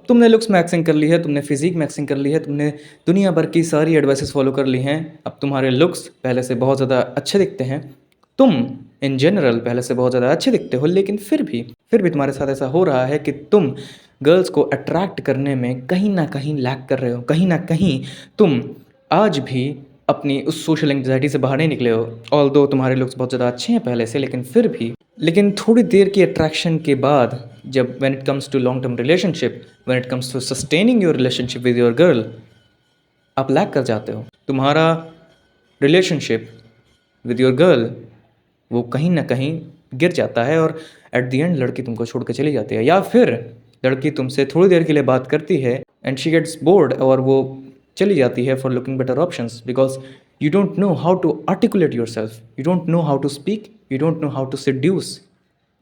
अब तुमने looks maxing कर ली है, तुमने फिजिक मैक्सिंग कर ली है, तुमने दुनिया भर की सारी एडवाइसेस फॉलो कर ली हैं। अब तुम्हारे लुक्स पहले से बहुत ज़्यादा अच्छे दिखते हैं। तुम इन जनरल पहले से बहुत ज़्यादा अच्छे दिखते हो, लेकिन फिर भी तुम्हारे साथ ऐसा हो रहा है कि तुम गर्ल्स को अट्रैक्ट करने में कहीं ना कहीं लैक कर रहे हो। कहीं ना कहीं तुम आज भी अपनी उस सोशल एंग्जाइटी से बाहर नहीं निकले हो। ऑल्दो तुम्हारे लुक्स बहुत ज़्यादा अच्छे हैं पहले से, लेकिन थोड़ी देर की अट्रैक्शन के बाद, जब when it comes to long term relationship, when it comes to sustaining your relationship with your girl, आप लैक कर जाते हो। तुम्हारा रिलेशनशिप विद योर गर्ल वो कहीं ना कहीं गिर जाता है, और एट द एंड लड़की तुमको छोड़ के चली जाती है। या फिर लड़की तुमसे थोड़ी देर के लिए बात करती है एंड शी गेट्स बोर्ड, और वो चली जाती है for looking better options, because you don't know how to articulate yourself, you don't know how to speak, you don't know how to seduce.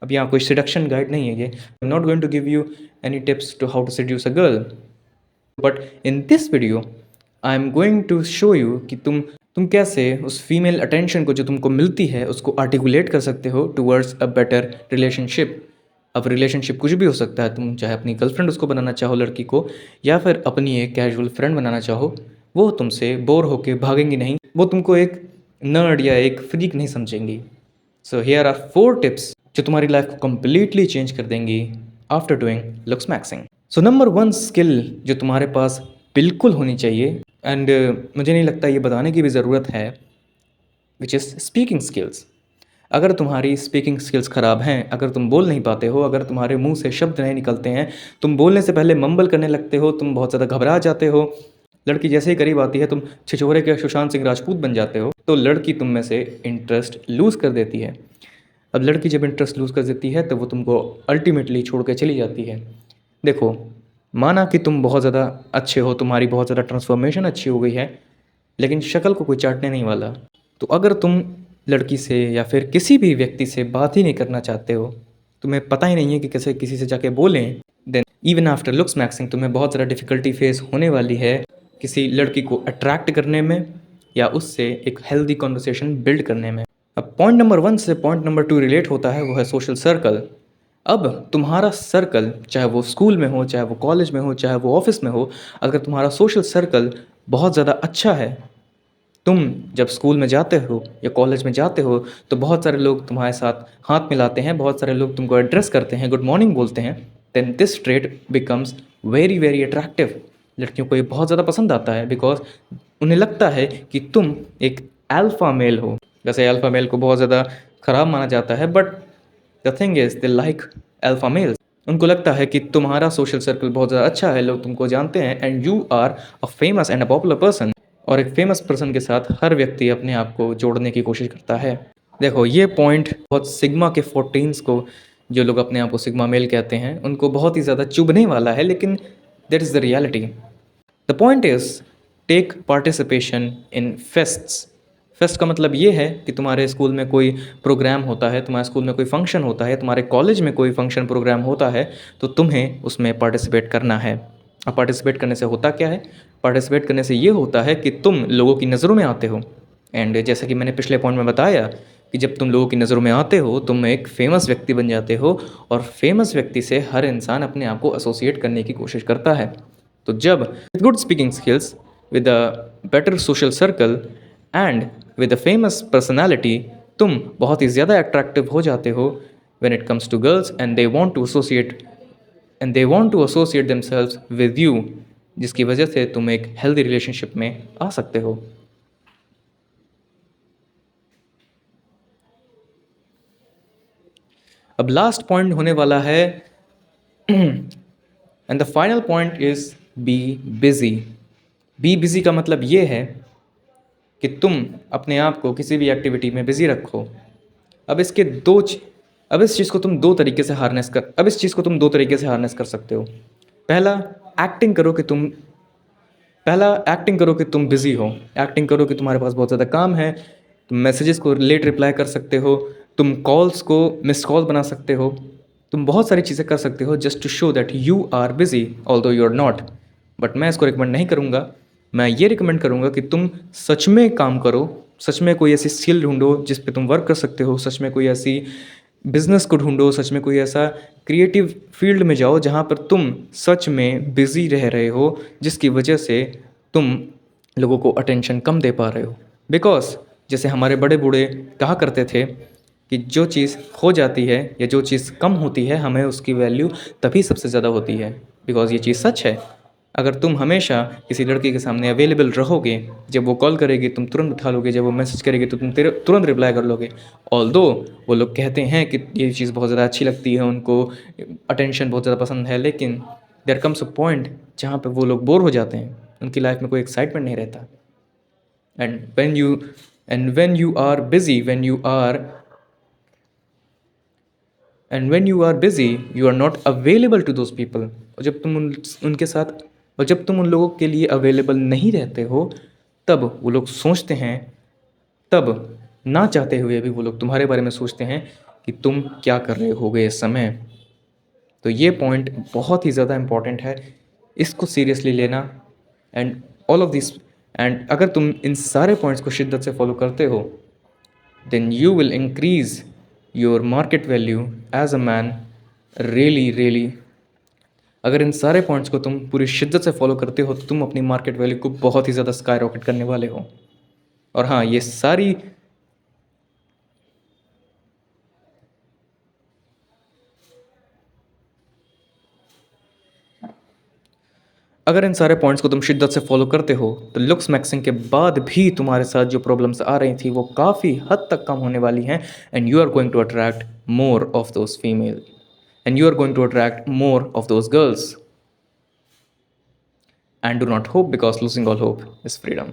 अब यहाँ कोई सिडक्शन गाइड नहीं है ये। I am not going to give you any tips to how to seduce a girl, but in this video I am going to show you कि तुम कैसे उस फीमेल अटेंशन को जो तुमको मिलती है उसको आर्टिकुलेट कर सकते हो टुवर्ड्स अ बेटर रिलेशनशिप। अब रिलेशनशिप कुछ भी हो सकता है, तुम चाहे अपनी गर्लफ्रेंड उसको बनाना चाहो लड़की को, या फिर अपनी एक कैजुअल फ्रेंड बनाना चाहो, वो तुमसे बोर होके भागेंगी नहीं, वो तुमको एक नर्ड या एक फ्रीक नहीं समझेंगी। सो हियर आर 4 टिप्स जो तुम्हारी लाइफ को कम्प्लीटली चेंज कर देंगी after doing looks maxing. So number 1 skill जो तुम्हारे पास बिल्कुल होनी चाहिए, एंड मुझे नहीं लगता ये बताने की भी ज़रूरत है, विच इज़ स्पीकिंग स्किल्स। अगर तुम्हारी स्पीकिंग स्किल्स ख़राब हैं, अगर तुम बोल नहीं पाते हो, अगर तुम्हारे मुंह से शब्द नहीं निकलते हैं, तुम बोलने से पहले मम्बल करने लगते हो, तुम बहुत ज़्यादा घबरा जाते हो, लड़की जैसे ही करीब आती है तुम छिछोरे के सुशांत सिंह राजपूत बन जाते हो, तो लड़की तुम में से इंटरेस्ट लूज़ कर देती है। अब लड़की जब इंटरेस्ट लूज़ कर देती है तो वो तुमको अल्टीमेटली छोड़ के चली जाती है। देखो, माना कि तुम बहुत ज़्यादा अच्छे हो, तुम्हारी बहुत ज़्यादा ट्रांसफॉर्मेशन अच्छी हो गई है, लेकिन शक्ल को कोई चाटने नहीं वाला। तो अगर तुम लड़की से या फिर किसी भी व्यक्ति से बात ही नहीं करना चाहते हो, तुम्हें पता ही नहीं है कि कैसे किसी से जाके बोलें, then even after looks maxing तुम्हें बहुत ज़्यादा डिफ़िकल्टी फेस होने वाली है किसी लड़की को अट्रैक्ट करने में या उससे एक हेल्दी कॉन्वर्सेशन बिल्ड करने में। अब पॉइंट नंबर 1 से पॉइंट नंबर 2 रिलेट होता है, वो है सोशल सर्कल। अब तुम्हारा सर्कल, चाहे वो स्कूल में हो, चाहे वो कॉलेज में हो, चाहे वो ऑफिस में हो, अगर तुम्हारा सोशल सर्कल बहुत ज़्यादा अच्छा है, तुम जब स्कूल में जाते हो या कॉलेज में जाते हो तो बहुत सारे लोग तुम्हारे साथ हाथ मिलाते हैं, बहुत सारे लोग तुमको एड्रेस करते हैं, गुड मॉर्निंग बोलते हैं, then this trait becomes very very attractive. लड़कियों को ये बहुत ज़्यादा पसंद आता है, बिकॉज उन्हें लगता है कि तुम एक अल्फ़ा मेल हो। वैसे अल्फ़ा मेल को बहुत ज़्यादा ख़राब माना जाता है, but the thing is they like alpha males. उनको लगता है कि तुम्हारा सोशल सर्कल बहुत ज़्यादा अच्छा है, लोग तुमको जानते हैं, and you are a famous and a popular person. और एक फेमस पर्सन के साथ हर व्यक्ति अपने आप को जोड़ने की कोशिश करता है। देखो, ये पॉइंट बहुत सिग्मा के 14s को, जो लोग अपने आप को सिग्मा मेल कहते हैं, उनको बहुत ही ज़्यादा चुभने वाला है, लेकिन that is the reality. The point is take participation in fests. Fest का मतलब ये है कि तुम्हारे स्कूल में कोई प्रोग्राम होता है, तुम्हारे स्कूल में कोई फंक्शन होता है, तुम्हारे कॉलेज में कोई फंक्शन प्रोग्राम होता है, तो तुम्हें उसमें पार्टिसिपेट करना है। अब पार्टिसिपेट करने से होता क्या है? पार्टिसिपेट करने से ये होता है कि तुम लोगों की नज़रों में आते हो, एंड जैसा कि मैंने पिछले पॉइंट में बताया कि जब तुम लोगों की नज़रों में आते हो तुम एक फेमस व्यक्ति बन जाते हो, और फेमस व्यक्ति से हर इंसान अपने आप को एसोसिएट करने की कोशिश करता है। तो जब with good speaking skills, with a better social circle and with a famous personality, तुम बहुत ही ज़्यादा अट्रैक्टिव हो जाते हो when it comes to girls, and they want to associate themselves with you, जिसकी वजह से तुम एक हेल्दी रिलेशनशिप में आ सकते हो। अब लास्ट पॉइंट होने वाला है and the final point is be busy. Be busy का मतलब ये है कि तुम अपने आप को किसी भी एक्टिविटी में बिज़ी रखो। अब इसके दो च- अब इस चीज़ को तुम दो तरीके से हार्नेस कर सकते हो। पहला, एक्टिंग करो कि तुम बिज़ी हो। एक्टिंग करो कि तुम्हारे पास बहुत ज़्यादा काम है, तुम मैसेजेस को लेट रिप्लाई कर सकते हो, तुम कॉल्स को मिस कॉल बना सकते हो, तुम बहुत सारी चीज़ें कर सकते हो just to show that you are busy although you are not. But मैं इसको रिकमेंड नहीं करूँगा। मैं ये रिकमेंड करूँगा कि तुम सच में काम करो, सच में कोई ऐसी स्किल ढूंढो जिस पे तुम वर्क कर सकते हो, सच में कोई ऐसी बिजनेस को ढूंढो, सच में कोई ऐसा क्रिएटिव फील्ड में जाओ जहाँ पर तुम सच में बिजी रह रहे हो, जिसकी वजह से तुम लोगों को अटेंशन कम दे पा रहे हो। बिकॉज जैसे हमारे बड़े बूढ़े कहा करते थे कि जो चीज़ खो जाती है या जो चीज़ कम होती है, हमें उसकी वैल्यू तभी सबसे ज़्यादा होती है। बिकॉज ये चीज़ सच है। अगर तुम हमेशा किसी लड़की के सामने अवेलेबल रहोगे, जब वो कॉल करेगी तुम तुरंत उठा लोगे, जब वो मैसेज करेगी तो तुम तुरंत रिप्लाई कर लोगे। ऑल्दो वो लोग कहते हैं कि ये चीज़ बहुत ज़्यादा अच्छी लगती है उनको, अटेंशन बहुत ज़्यादा पसंद है, लेकिन देयर कम्स अ पॉइंट जहाँ पे वो लोग बोर हो जाते हैं, उनकी लाइफ में कोई एक्साइटमेंट नहीं रहता। And when you are busy, when you are busy you are not available to those people। और जब तुम उनके साथ और जब तुम उन लोगों के लिए अवेलेबल नहीं रहते हो, तब वो लोग सोचते हैं, तब ना चाहते हुए भी वो लोग तुम्हारे बारे में सोचते हैं कि तुम क्या कर रहे होगे इस समय। तो ये पॉइंट बहुत ही ज़्यादा इम्पॉर्टेंट है, इसको सीरियसली लेना। And all of this, and अगर तुम इन सारे पॉइंट्स को शिद्दत से फॉलो करते हो, then you will increase your market value as a man really। अगर इन सारे पॉइंट्स को तुम पूरी शिद्दत से फॉलो करते हो तो तुम अपनी मार्केट वैल्यू को बहुत ही ज़्यादा स्काई रॉकेट करने वाले हो। और हाँ, ये सारी अगर इन सारे पॉइंट्स को तुम शिद्दत से फॉलो करते हो तो लुक्स मैक्सिंग के बाद भी तुम्हारे साथ जो प्रॉब्लम्स आ रही थी वो काफ़ी हद तक कम होने वाली हैं। And you are going to attract more of those female, and you are going to attract more of those girls। And do not hope, because losing all hope is freedom।